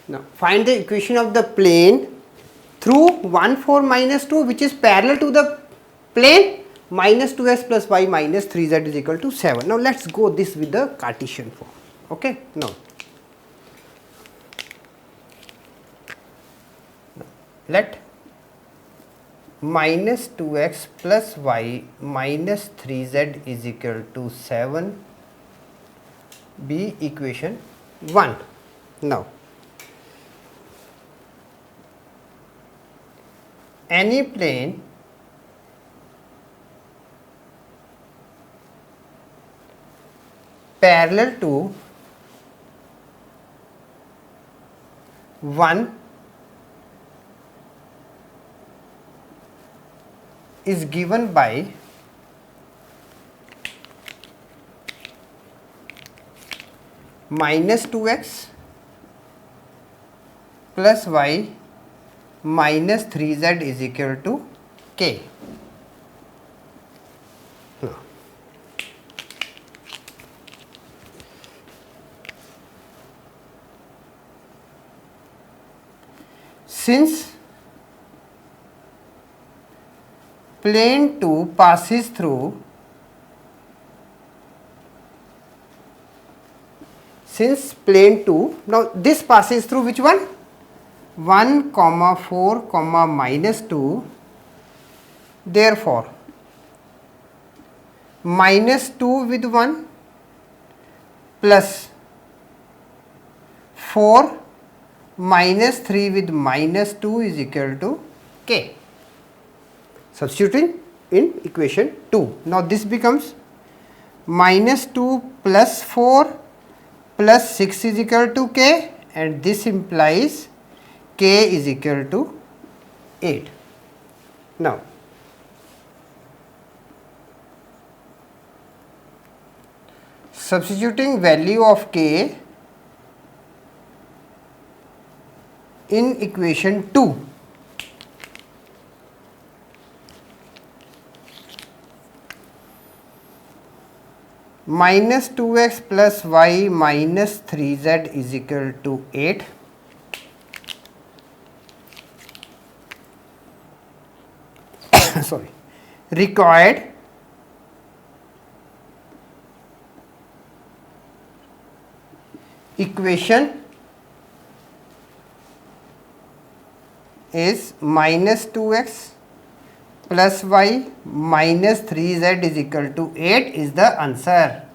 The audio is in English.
Now find the equation of the plane through 1 4 minus 2 which is parallel to the plane minus 2x plus y minus 3z is equal to 7. Now let us go this with the Cartesian form. Okay. Now let minus 2x plus y minus 3z is equal to 7 be equation 1. Now any plane parallel to 1 is given by minus 2x plus y minus 3z is equal to k. Now, since plane 2 passes through now this passes through which one 1 comma 4 comma minus 2, therefore minus 2 with 1 plus 4 minus 3 with minus 2 is equal to k. Substituting in equation 2. Now this becomes minus 2 plus 4 plus 6 is equal to k, and this implies k is equal to 8. Now substituting value of k in equation 2, minus 2x plus y minus 3z is equal to 8. Sorry, required equation is minus 2x plus y minus 3z is equal to 8 is the answer.